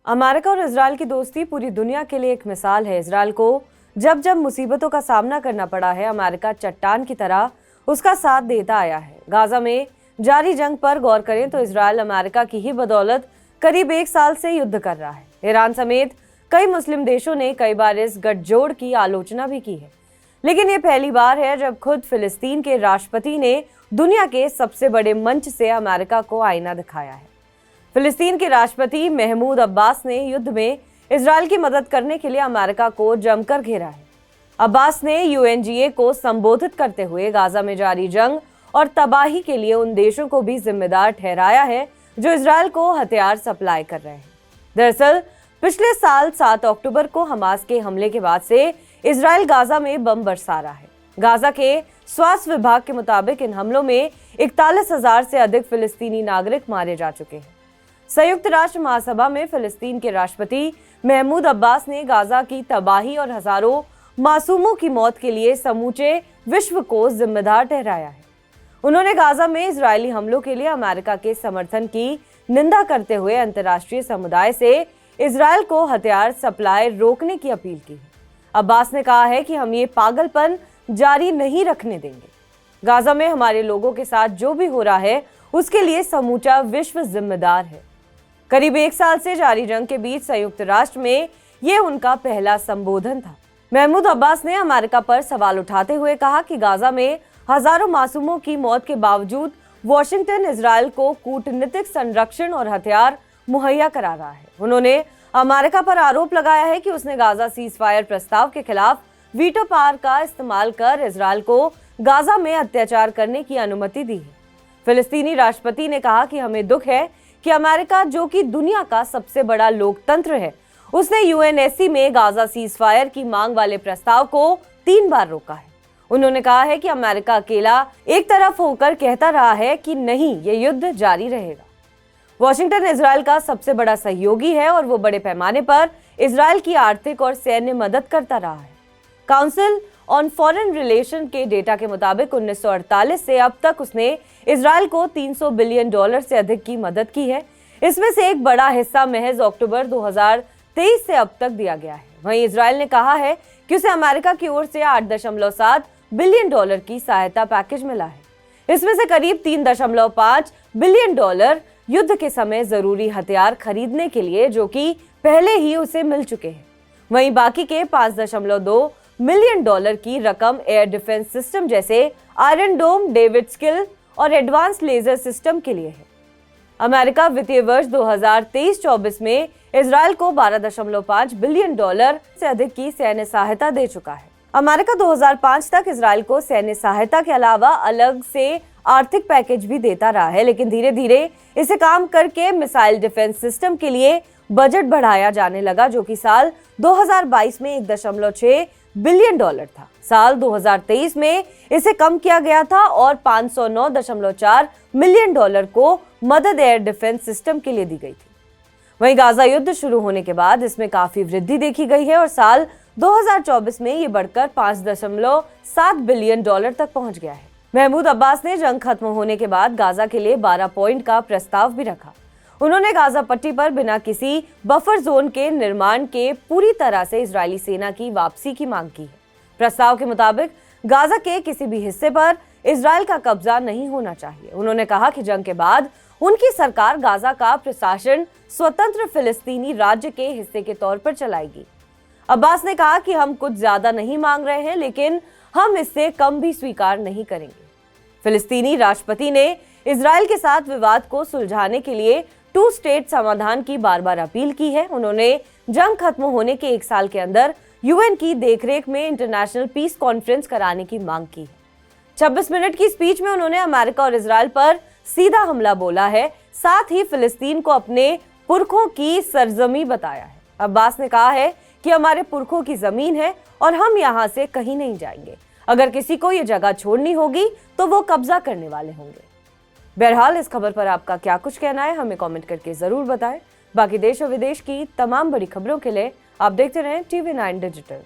America और Israel की दोस्ती पूरी दुनिया के लिए एक मिसाल है। इजराइल को जब जब मुसीबतों का सामना करना पड़ा है, अमेरिका चट्टान की तरह उसका साथ देता आया है। गाजा में जारी जंग पर गौर करें तो इजराइल अमेरिका की ही बदौलत करीब 1 साल से युद्ध कर रहा है। ईरान समेत कई मुस्लिम देशों ने कई बार इस गठजोड़ की आलोचना भी की है, लेकिन ये पहली बार है जब खुद फिलिस्तीन के राष्ट्रपति ने दुनिया के सबसे बड़े मंच से अमेरिका को आईना दिखाया है। फिलिस्तीन के राष्ट्रपति महमूद अब्बास ने युद्ध में इजराइल की मदद करने के लिए अमेरिका को जमकर घेरा है। अब्बास ने यूएनजीए को संबोधित करते हुए गाजा में जारी जंग और तबाही के लिए उन देशों को भी जिम्मेदार ठहराया है जो इजराइल को हथियार सप्लाई कर रहे हैं। दरअसल पिछले साल 7 अक्टूबर को हमास के हमले के बाद से इजराइल गाजा में बम बरसा रहा है। गाजा के स्वास्थ्य विभाग के मुताबिक इन हमलों में 41,000 से अधिक फिलिस्तीनी नागरिक मारे जा चुके हैं। संयुक्त राष्ट्र महासभा में फिलिस्तीन के राष्ट्रपति महमूद अब्बास ने गाजा की तबाही और हजारों मासूमों की मौत के लिए समूचे विश्व को जिम्मेदार ठहराया है। उन्होंने गाजा में इजरायली हमलों के लिए अमेरिका के समर्थन की निंदा करते हुए अंतर्राष्ट्रीय समुदाय से इजराइल को हथियार सप्लाई रोकने की अपील की है। अब्बास ने कहा है कि हम ये पागलपन जारी नहीं रखने देंगे। गाजा में हमारे लोगों के साथ जो भी हो रहा है उसके लिए समूचा विश्व जिम्मेदार है। करीब 1 साल से जारी जंग के बीच संयुक्त राष्ट्र में ये उनका पहला संबोधन था। महमूद अब्बास ने अमेरिका पर सवाल उठाते हुए कहा कि गाजा में हजारों मासूमों की मौत के बावजूद वॉशिंगटन इजराइल को कूटनीतिक संरक्षण और हथियार मुहैया करा रहा है। उन्होंने अमेरिका पर आरोप लगाया है कि उसने गाजा सीजफायर प्रस्ताव के खिलाफ वीटो पावर का इस्तेमाल कर इजराइल को गाजा में अत्याचार करने की अनुमति दी है। फिलिस्तीनी राष्ट्रपति ने कहा कि हमें दुख है कि अमेरिका, जो कि दुनिया का सबसे बड़ा लोकतंत्र है, उसने यूएनएससी में गाजा सीजफायर की मांग वाले प्रस्ताव को 3 बार रोका है। उन्होंने कहा है कि अमेरिका अकेला एक तरफ होकर कहता रहा है कि नहीं, ये युद्ध जारी रहेगा। वॉशिंगटन इजराइल का सबसे बड़ा सहयोगी है और वो बड़े पैमाने पर इजराइल की आर्थिक और सैन्य मदद करता रहा है। काउंसिल ऑन फॉरेन रिलेशन के डेटा के मुताबिक 1948 से अब तक उसने इजराइल को $300 बिलियन से अधिक की मदद की है। इसमें से एक बड़ा हिस्सा महज अक्टूबर 2023 से अब तक दिया गया है। वहीं इजराइल ने कहा है कि उसे अमेरिका की ओर से $8.7 बिलियन की सहायता पैकेज मिला है। इसमें से करीब $3.5 बिलियन युद्ध के समय जरूरी हथियार खरीदने के लिए, जो कि पहले ही उसे मिल चुके हैं। वहीं बाकी के $5.2 मिलियन की रकम एयर डिफेंस सिस्टम जैसे आयरन डोम, डेविड स्किल और एडवांस लेजर सिस्टम के लिए है। अमेरिका वित्तीय वर्ष 2023-24 में इजराइल को $12.5 बिलियन से अधिक की सैन्य सहायता दे चुका है। अमेरिका 2005 तक इजराइल को सैन्य सहायता के अलावा अलग से आर्थिक पैकेज भी देता रहा है, लेकिन धीरे धीरे इसे काम करके मिसाइल डिफेंस सिस्टम के लिए बजट बढ़ाया जाने लगा, जो कि साल 2022 में $1.6 बिलियन था। साल 2023 में इसे कम किया गया था और $509.4 मिलियन को मदद एयर डिफेंस सिस्टम के लिए दी गई थी। वहीं गाजा युद्ध शुरू होने के बाद इसमें काफी वृद्धि देखी गई है और साल 2024 में ये बढ़कर $5.7 बिलियन तक पहुंच गया है। महमूद अब्बास ने जंग खत्म होने के बाद गाजा के लिए 12 पॉइंट का प्रस्ताव भी रखा। उन्होंने गाजा पट्टी पर बिना किसी बफर जोन के निर्माण के पूरी तरह से इजरायली सेना की वापसी की मांग की है। प्रस्ताव के मुताबिक गाजा के किसी भी हिस्से पर इजराइल का कब्जा नहीं होना चाहिए। उन्होंने कहा कि जंग के बाद उनकी सरकार गाजा का प्रशासन स्वतंत्र फिलिस्तीनी राज्य के हिस्से के तौर पर चलाएगी। अब्बास ने कहा कि हम कुछ ज्यादा नहीं मांग रहे हैं, लेकिन हम इससे कम भी स्वीकार नहीं करेंगे। फिलिस्तीनी राष्ट्रपति ने इजराइल के साथ विवाद को सुलझाने के लिए 2 स्टेट समाधान की बार-बार अपील की है। उन्होंने जंग खत्म होने के 1 साल के अंदर यूएन की देखरेख में इंटरनेशनल पीस कॉन्फ्रेंस कराने की मांग की है। 26 मिनट की स्पीच में उन्होंने अमेरिका और इजराइल पर सीधा हमला बोला है, साथ ही फिलिस्तीन को अपने पुरखों की सरजमी बताया है। अब्बास ने कहा है कि हमारे पुरखों की जमीन है और हम यहाँ से कहीं नहीं जाएंगे। अगर किसी को ये जगह छोड़नी होगी तो वो कब्जा करने वाले होंगे। बहरहाल इस खबर पर आपका क्या कुछ कहना है, हमें कमेंट करके जरूर बताएं। बाकी देश और विदेश की तमाम बड़ी खबरों के लिए आप देखते रहें TV9 डिजिटल।